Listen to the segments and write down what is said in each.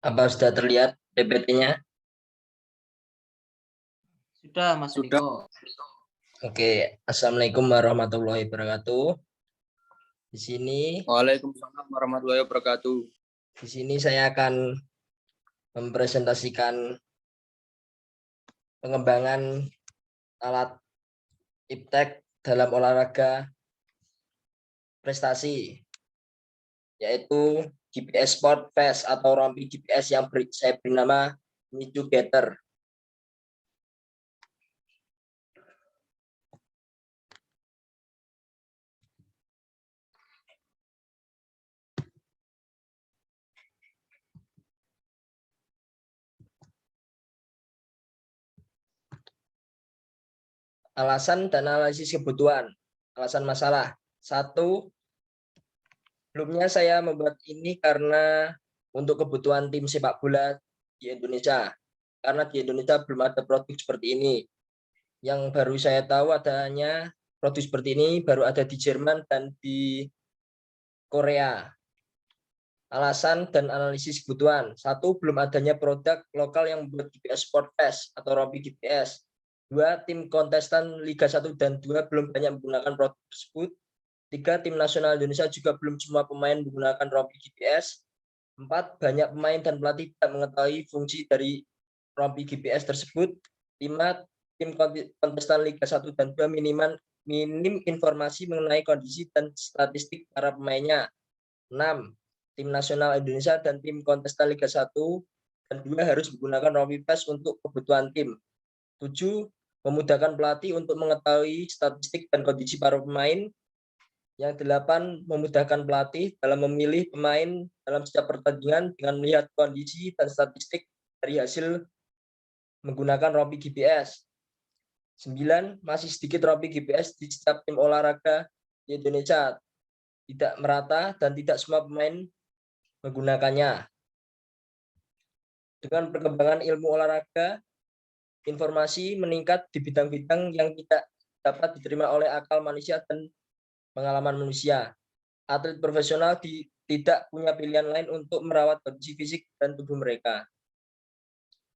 Apa sudah terlihat PPT-nya? Sudah, Mas Niko. Oke, Assalamualaikum warahmatullahi wabarakatuh. Di sini, Waalaikumsalam warahmatullahi wabarakatuh. di sini saya akan mempresentasikan pengembangan alat iptek dalam olahraga prestasi, yaitu GPS Sport Fast atau rompi GPS yang saya beri nama Micu Getter. Alasan dan analisis kebutuhan. Alasan masalah. 1. Sebelumnya saya membuat ini karena untuk kebutuhan tim sepak bola di Indonesia. Karena di Indonesia belum ada produk seperti ini. Yang baru saya tahu adanya produk seperti ini baru ada di Jerman dan di Korea. Alasan dan analisis kebutuhan. 1. Belum adanya produk lokal yang membuat GPS Sport Fast atau rompi GPS. 2. Tim kontestan Liga 1 dan 2 belum banyak menggunakan produk tersebut. 3. Tim nasional Indonesia juga belum semua pemain menggunakan rompi GPS. 4. Banyak pemain dan pelatih tidak mengetahui fungsi dari rompi GPS tersebut. 5. Tim kontestan Liga 1 dan 2 minim informasi mengenai kondisi dan statistik para pemainnya. 6. Tim nasional Indonesia dan tim kontestan Liga 1 dan 2 harus menggunakan rompi fast untuk kebutuhan tim. 7. Memudahkan pelatih untuk mengetahui statistik dan kondisi para pemain. Yang 8. Memudahkan pelatih dalam memilih pemain dalam setiap pertandingan dengan melihat kondisi dan statistik dari hasil menggunakan rompi GPS. 9. Masih sedikit rompi GPS di setiap tim olahraga di Indonesia. Tidak merata dan tidak semua pemain menggunakannya. Dengan perkembangan ilmu olahraga, informasi meningkat di bidang-bidang yang tidak dapat diterima oleh akal manusia dan pengalaman manusia. Atlet profesional tidak punya pilihan lain untuk merawat kondisi fisik dan tubuh mereka.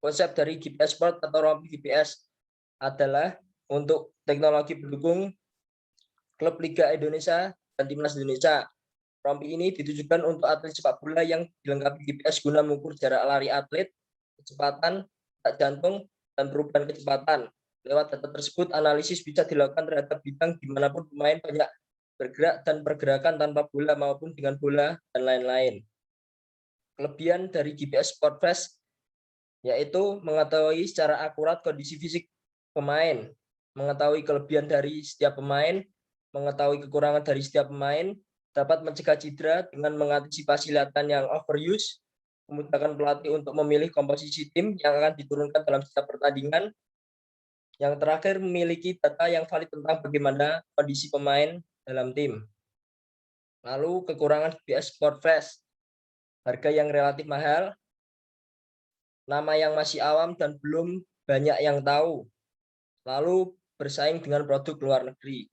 Konsep dari GPS Sport atau rompi GPS adalah untuk teknologi pendukung klub Liga Indonesia dan Timnas Indonesia. Rompi ini ditujukan untuk atlet sepak bola yang dilengkapi GPS guna mengukur jarak lari atlet, kecepatan, detak jantung, dan perubahan kecepatan. Lewat data tersebut, analisis bisa dilakukan terhadap bidang dimanapun pemain banyak bergerak dan pergerakan tanpa bola maupun dengan bola, dan lain-lain. Kelebihan dari GPS Sport Fast yaitu mengetahui secara akurat kondisi fisik pemain, mengetahui kelebihan dari setiap pemain, mengetahui kekurangan dari setiap pemain, dapat mencegah cedera dengan mengantisipasi latihan yang overuse, memudahkan pelatih untuk memilih komposisi tim yang akan diturunkan dalam setiap pertandingan. Yang terakhir, memiliki data yang valid tentang bagaimana kondisi pemain dalam tim. Lalu kekurangan GPS Sport Fast, harga yang relatif mahal, nama yang masih awam dan belum banyak yang tahu, lalu bersaing dengan produk luar negeri.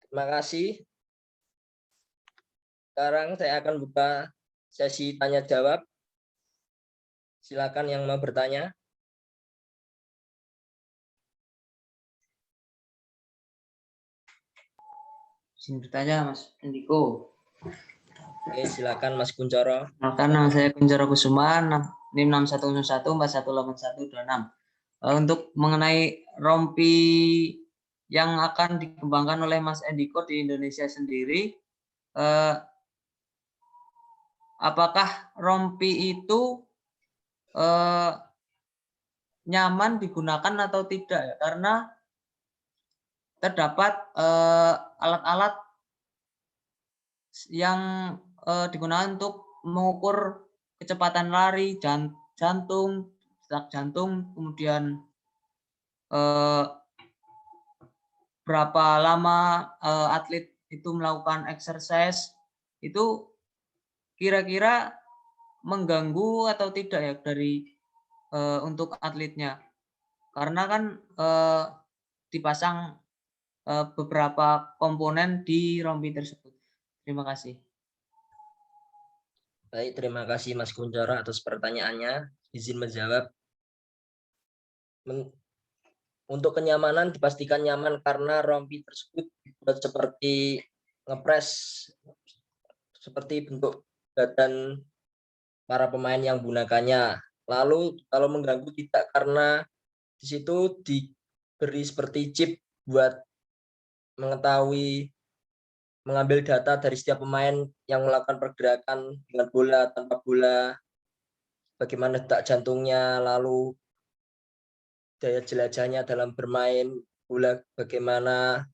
Terima kasih. Sekarang saya akan buka sesi tanya jawab. Silakan yang mau bertanya. Izin bertanya, Mas Niko. Oke, silakan Mas Kuncoro. Nama saya Kuncoro Kusuma, NIM 6111418126. Untuk mengenai rompi yang akan dikembangkan oleh Mas Endiko di Indonesia sendiri, apakah rompi itu nyaman digunakan atau tidak ya? Karena terdapat alat-alat yang digunakan untuk mengukur kecepatan lari, jantung, detak jantung, kemudian berapa lama atlet itu melakukan exercise, itu kira-kira mengganggu atau tidak ya dari untuk atletnya, karena kan dipasang beberapa komponen di rompi tersebut. Terima kasih. Baik, terima kasih Mas Kuncoro atas pertanyaannya. Izin menjawab. Untuk kenyamanan dipastikan nyaman karena rompi tersebut dibuat seperti ngepres, seperti bentuk badan para pemain yang menggunakannya. Lalu kalau mengganggu tidak, karena di situ diberi seperti chip buat mengetahui, mengambil data dari setiap pemain yang melakukan pergerakan dengan bola, tanpa bola, bagaimana detak jantungnya, lalu daya jelajahnya dalam bermain bola bagaimana.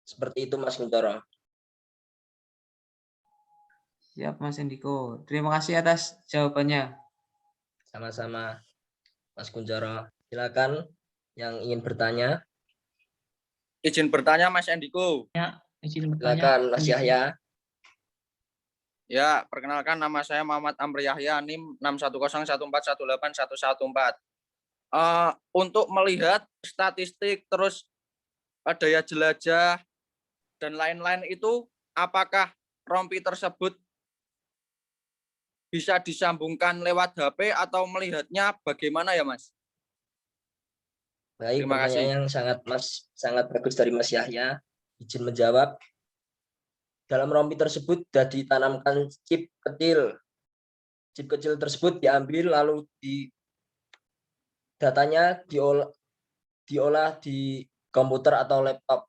Seperti itu Mas Kuncoro. Siap Mas Endiko. Terima kasih atas jawabannya. Sama-sama Mas Kuncoro. Silakan yang ingin bertanya. Izin bertanya Mas Endiko. Silakan Mas Yahya. Ya, perkenalkan nama saya Muhammad Amr Yahya, NIM 61014181114. Untuk melihat statistik terus daya jelajah dan lain-lain itu, apakah rompi tersebut bisa disambungkan lewat HP atau melihatnya bagaimana ya Mas? Baik, Terima pertanyaan kasih. yang sangat bagus dari Mas Yahya. Izin menjawab. Dalam rompi tersebut sudah ditanamkan chip kecil. Chip kecil tersebut diambil lalu datanya diolah di komputer atau laptop.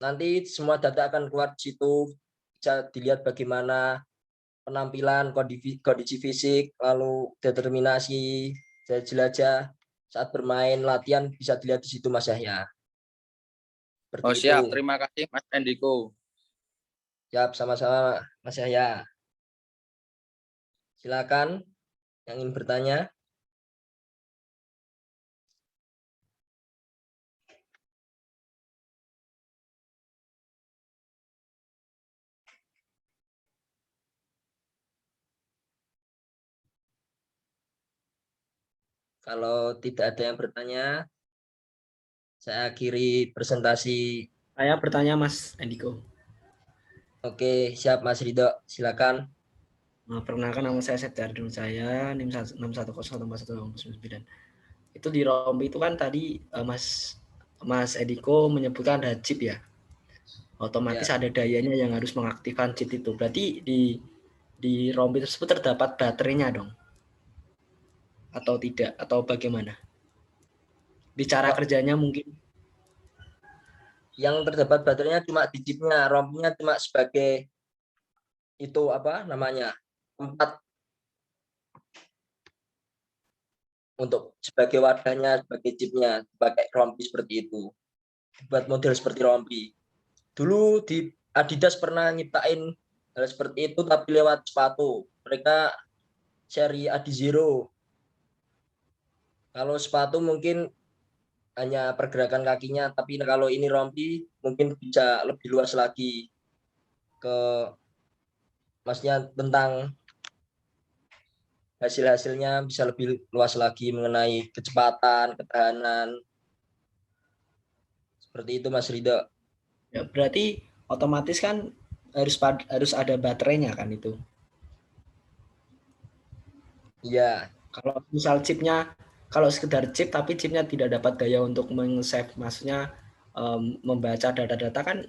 Nanti semua data akan keluar di situ, bisa dilihat bagaimana penampilan, kondisi fisik, lalu determinasi, daya jelajah saat bermain, latihan bisa dilihat di situ Mas Yahya. Seperti Oh, itu. siap, terima kasih Mas Endiko. Siap, sama-sama Mas Yahya. Silakan yang ingin bertanya. Kalau tidak ada yang bertanya, saya akhiri presentasi. Saya bertanya Mas Endiko. Oke, siap Mas Ridho. Silakan. Perkenalkan nama saya Septiardun saya, NIM 6101419. Itu di rompi itu kan tadi Mas Endiko menyebutkan ada chip ya. Otomatis Ya. ada dayanya yang harus mengaktifkan chip itu. Berarti di rompi tersebut terdapat baterainya dong? Atau tidak? Atau bagaimana? Bicara kerjanya mungkin. Yang terdapat baterainya cuma di chipnya, rompinya cuma sebagai itu apa namanya, tempat untuk sebagai wadahnya, sebagai chipnya, pakai rompi seperti itu. Buat model seperti rompi. Dulu di Adidas pernah nyiptain hal seperti itu tapi lewat sepatu. Mereka seri Adizero. Kalau sepatu mungkin hanya pergerakan kakinya, tapi kalau ini rompi mungkin bisa lebih luas lagi ke Masnya tentang hasil-hasilnya, bisa lebih luas lagi mengenai kecepatan, ketahanan. Seperti itu Mas Ridho. Ya, berarti otomatis kan harus ada baterainya kan itu. Iya. Kalau misal chipnya, kalau sekedar chip tapi chipnya tidak dapat daya untuk meng-save, maksudnya membaca data-data kan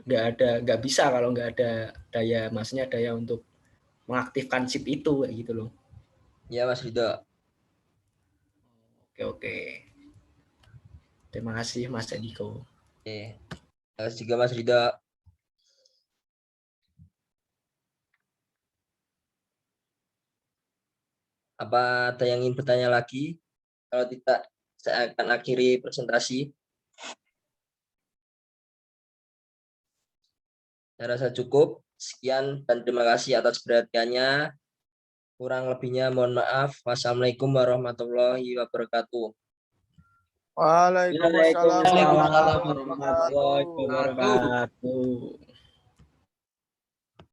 nggak bisa kalau nggak ada daya, maksudnya daya untuk mengaktifkan chip itu kayak gitu loh. Iya Mas Ridho. Oke. Terima kasih Mas Ediko. Oke. Terima kasih juga Mas Ridho. Apa ada yang ingin bertanya lagi? Kalau tidak, saya akan akhiri presentasi. Saya rasa cukup. Sekian dan terima kasih atas perhatiannya. Kurang lebihnya mohon maaf. Wassalamualaikum warahmatullahi wabarakatuh. Waalaikumsalam warahmatullahi Waalaikumsalam warahmatullahi wabarakatuh. wabarakatuh.